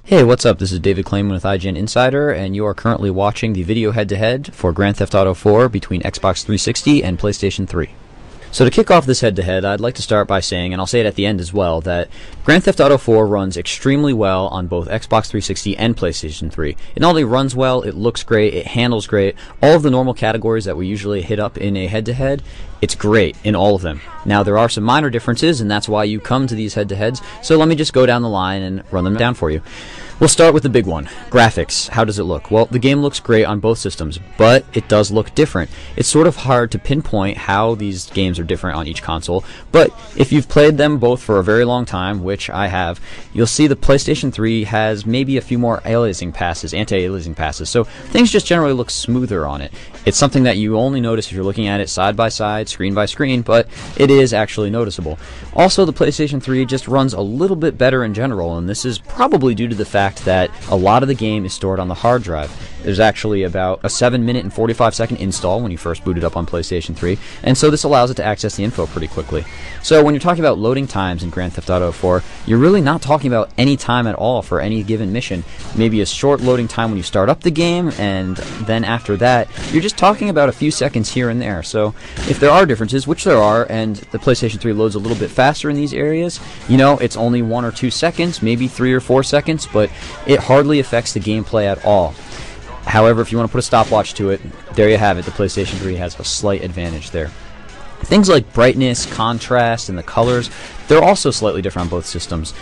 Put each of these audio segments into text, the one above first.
Hey, what's up? This is David Clayman with IGN Insider, and you are currently watching the video head-to-head for Grand Theft Auto 4 between Xbox 360 and PlayStation 3. So to kick off this head-to-head, I'd like to start by saying, and I'll say it at the end as well, that Grand Theft Auto 4 runs extremely well on both Xbox 360 and PlayStation 3. It not only runs well, it looks great, it handles great, all of the normal categories that we usually hit up in a head-to-head, it's great in all of them. Now, there are some minor differences, and that's why you come to these head-to-heads, so let me just go down the line and run them down for you. We'll start with the big one. Graphics. How does it look? Well, the game looks great on both systems, but it does look different. It's sort of hard to pinpoint how these games are different on each console, but if you've played them both for a very long time, which I have, you'll see the PlayStation 3 has maybe a few more aliasing passes, anti-aliasing passes, so things just generally look smoother on it. It's something that you only notice if you're looking at it side by side, screen by screen, but it is actually noticeable. Also, the PlayStation 3 just runs a little bit better in general, and this is probably due to the fact that a lot of the game is stored on the hard drive. There's actually about a 7-minute and 45-second install when you first boot it up on PlayStation 3, and so this allows it to access the info pretty quickly. So when you're talking about loading times in Grand Theft Auto 4, you're really not talking about any time at all for any given mission. Maybe a short loading time when you start up the game, and then after that, you're just talking about a few seconds here and there. So if there are differences, which there are, and the PlayStation 3 loads a little bit faster in these areas, you know, it's only 1 or 2 seconds, maybe 3 or 4 seconds, but it hardly affects the gameplay at all. However, if you want to put a stopwatch to it, there you have it. The PlayStation 3 has a slight advantage there. Things like brightness, contrast, and the colors, they're also slightly different on both systems.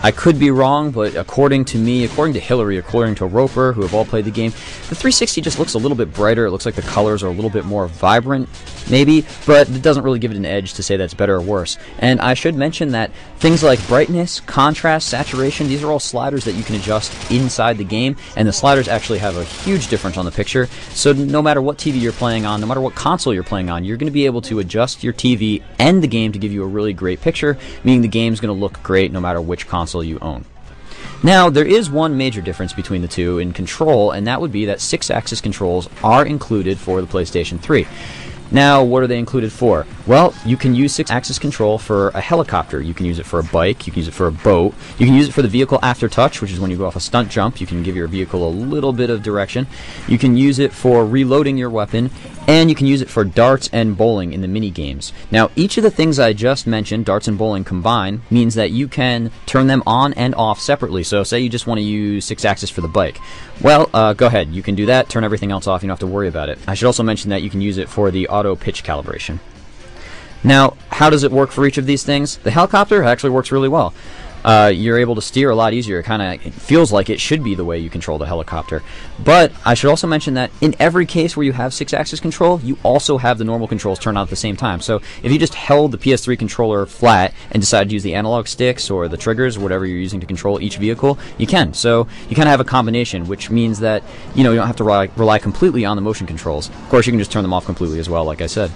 I could be wrong, but according to me, according to Hillary, according to Roper, who have all played the game, the 360 just looks a little bit brighter. It looks like the colors are a little bit more vibrant, maybe, but it doesn't really give it an edge to say that's better or worse. And I should mention that things like brightness, contrast, saturation, these are all sliders that you can adjust inside the game, and the sliders actually have a huge difference on the picture, so no matter what TV you're playing on, no matter what console you're playing on, you're going to be able to adjust your TV and the game to give you a really great picture, meaning the game's going to look great no matter which console you own. Now, there is one major difference between the two in control, and that would be that 6-axis controls are included for the PlayStation 3. Now, what are they included for? Well, you can use 6-axis control for a helicopter. You can use it for a bike. You can use it for a boat. You can use it for the vehicle after touch, which is when you go off a stunt jump. You can give your vehicle a little bit of direction. You can use it for reloading your weapon, and you can use it for darts and bowling in the mini games. Now, each of the things I just mentioned, darts and bowling combined, means that you can turn them on and off separately. So say you just want to use 6-axis for the bike. Well, go ahead. You can do that. Turn everything else off. You don't have to worry about it. I should also mention that you can use it for the auto pitch calibration. Now, how does it work for each of these things? The helicopter actually works really well. You're able to steer a lot easier. It feels like it should be the way you control the helicopter. But I should also mention that in every case where you have 6-axis control, you also have the normal controls turned on at the same time. So if you just held the PS3 controller flat and decided to use the analog sticks or the triggers or whatever you're using to control each vehicle, you can. So you kind of have a combination, which means that you don't have to rely completely on the motion controls. Of course, you can just turn them off completely as well, like I said.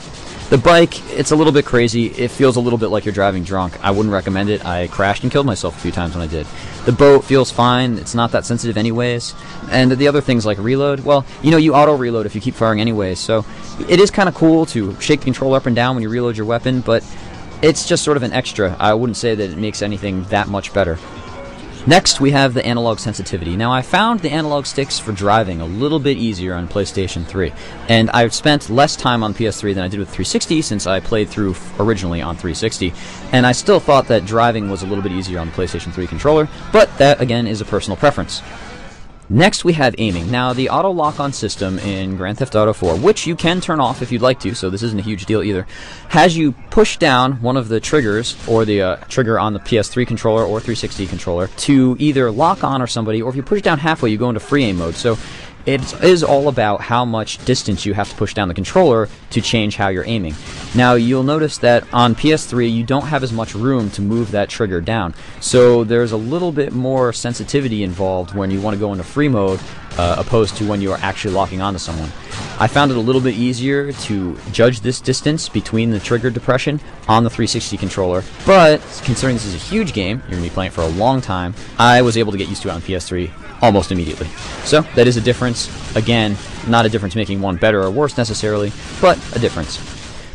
The bike, it's a little bit crazy. It feels a little bit like you're driving drunk. I wouldn't recommend it. I crashed and killed myself a few times when I did. The boat feels fine. It's not that sensitive anyways. And the other things like reload, well, you auto-reload if you keep firing anyways. So it is kind of cool to shake the controller up and down when you reload your weapon, but it's just sort of an extra. I wouldn't say that it makes anything that much better. Next, we have the analog sensitivity. Now, I found the analog sticks for driving a little bit easier on PlayStation 3, and I've spent less time on PS3 than I did with 360 since I played through originally on 360, and I still thought that driving was a little bit easier on the PlayStation 3 controller, but that, again, is a personal preference. Next, we have aiming. Now, the auto lock-on system in Grand Theft Auto 4, which you can turn off if you'd like to, so this isn't a huge deal either, has you push down one of the triggers, or the trigger on the PS3 controller or 360 controller, to either lock on or somebody, or if you push down halfway, you go into free aim mode. So it is all about how much distance you have to push down the controller to change how you're aiming. Now, you'll notice that on PS3, you don't have as much room to move that trigger down. So there's a little bit more sensitivity involved when you want to go into free mode opposed to when you are actually locking onto someone. I found it a little bit easier to judge this distance between the trigger depression on the 360 controller, but considering this is a huge game, you're going to be playing it for a long time, I was able to get used to it on PS3 almost immediately. So that is a difference. Again, not a difference making one better or worse necessarily, but a difference.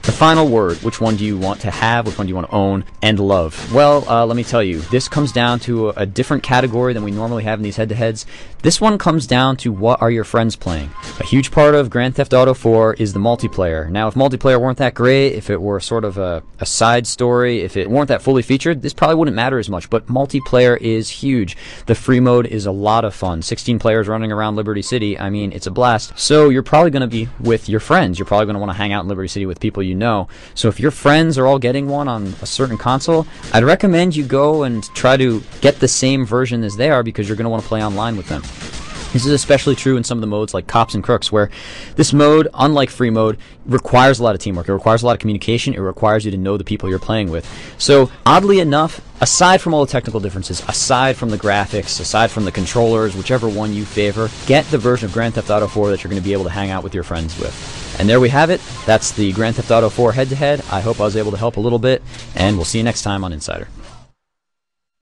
The final word, which one do you want to have, which one do you want to own and love? Well, let me tell you, this comes down to a different category than we normally have in these head-to-heads. This one comes down to what are your friends playing. A huge part of Grand Theft Auto 4 is the multiplayer. Now, if multiplayer weren't that great, if it were sort of a side story, if it weren't that fully featured, this probably wouldn't matter as much, but multiplayer is huge. The free mode is a lot of fun. 16 players running around Liberty City, I mean, it's a blast. So you're probably going to be with your friends. You're probably going to want to hang out in Liberty City with people you know. So if your friends are all getting one on a certain console, I'd recommend you go and try to get the same version as they are, because you're going to want to play online with them. This is especially true in some of the modes like Cops and Crooks, where this mode, unlike free mode, requires a lot of teamwork. It requires a lot of communication. It requires you to know the people you're playing with. So, oddly enough, aside from all the technical differences, aside from the graphics, aside from the controllers, whichever one you favor, get the version of Grand Theft Auto 4 that you're going to be able to hang out with your friends with. And there we have it. That's the Grand Theft Auto 4 head-to-head. I hope I was able to help a little bit, and we'll see you next time on Insider.